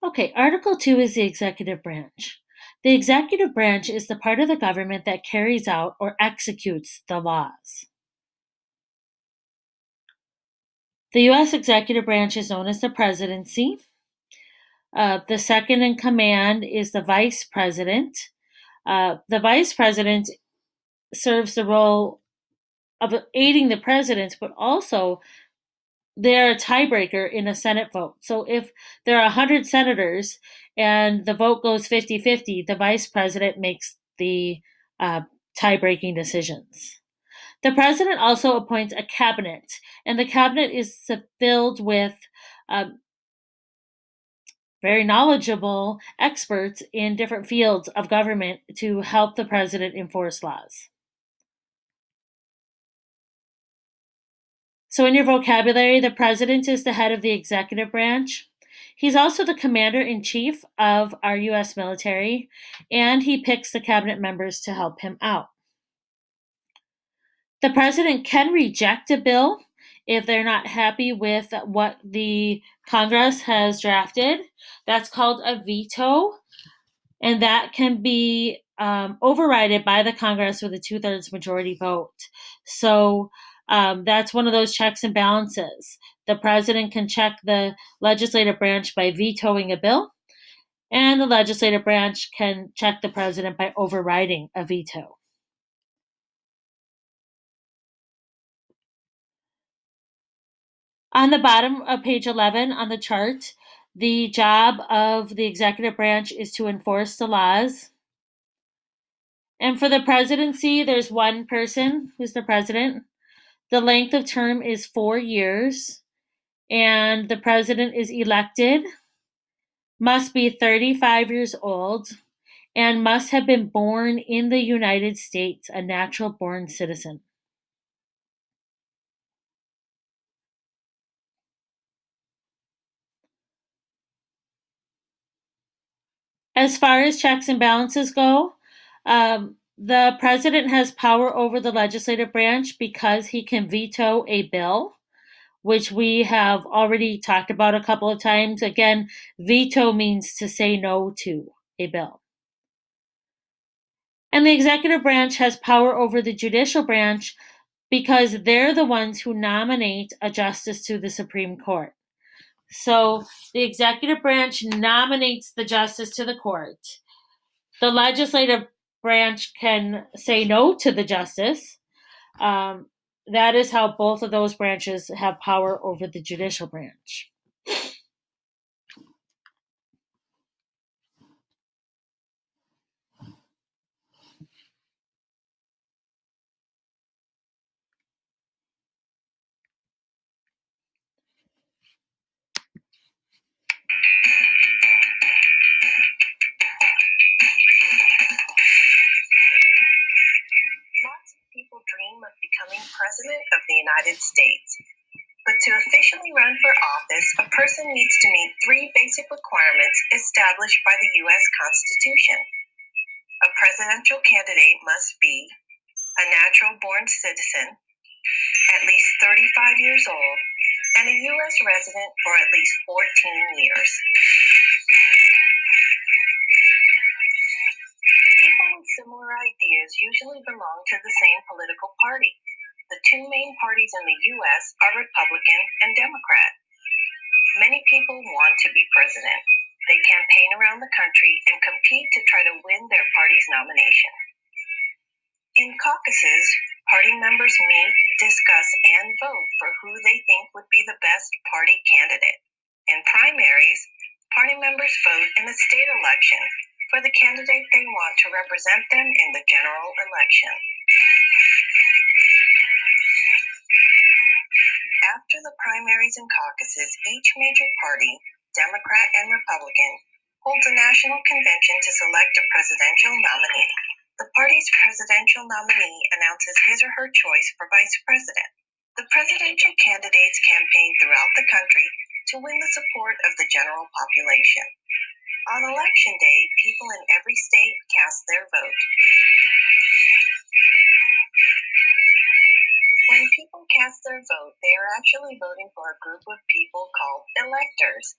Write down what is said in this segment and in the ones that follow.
Okay, Article 2 is the executive branch. The executive branch is the part of the government that carries out or executes the laws. The U.S. executive branch is known as the presidency. The second in command is the vice president. The vice president serves the role of aiding the president, but also they're a tiebreaker in a Senate vote. So if there are 100 senators and the vote goes 50-50, the vice president makes the uh, tie-breaking decisions. The president also appoints a cabinet, and the cabinet is filled with um, very knowledgeable experts in different fields of government to help the president enforce laws. So, in your vocabulary, the president is the head of the executive branch. He's also the commander in chief of our US military, and he picks the cabinet members to help him out. The president can reject a bill if they're not happy with what the Congress has drafted. That's called a veto, and that can be overridden by the Congress with a 2/3 majority vote. So that's one of those checks and balances. The president can check the legislative branch by vetoing a bill, and the legislative branch can check the president by overriding a veto. On the bottom of page 11 on the chart, the job of the executive branch is to enforce the laws. And for the presidency, there's one person who's the president. The length of term is 4 years, and the president is elected, must be 35 years old, and must have been born in the United States, a natural born citizen. As far as checks and balances go, the president has power over the legislative branch because he can veto a bill, which we have already talked about a couple of times. Again, veto means to say no to a bill. And the executive branch has power over the judicial branch because they're the ones who nominate a justice to the Supreme Court. So the executive branch nominates the justice to the court. The legislative branch can say no to the justice. That is how both of those branches have power over the judicial branch. Lots of people dream of becoming president of the United States. But to officially run for office, a person needs to meet three basic requirements established by the U.S. Constitution. A presidential candidate must be a natural born citizen, at least 35 years old, and a U.S. resident for at least 14 years. People with similar ideas usually belong to the same political party. The two main parties in the U.S. are Republican and Democrat. Many people want to be president. They campaign around the country and compete to try to win their party's nomination. In caucuses, party members meet, discuss, and vote for who they think would be the best party candidate. In primaries, party members vote in a state election for the candidate they want to represent them in the general election. After the primaries and caucuses, each major party, Democrat and Republican, holds a national convention to select a presidential nominee. The party's presidential nominee announces his or her choice for vice president. The presidential candidates campaign throughout the country to win the support of the general population. On election day, people in every state cast their vote. When people cast their vote, they are actually voting for a group of people called electors.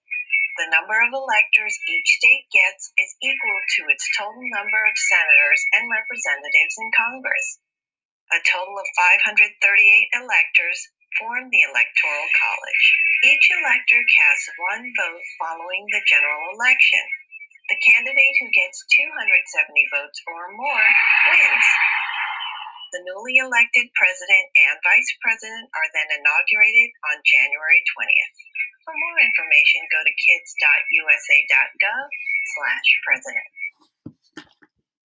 The number of electors each state gets is equal to its total number of senators and representatives in Congress. A total of 538 electors form the Electoral College. Each elector casts one vote following the general election. The candidate who gets 270 votes or more wins. The newly elected president and vice president are then inaugurated on January 20th. For more information, go to kids.usa.gov/president.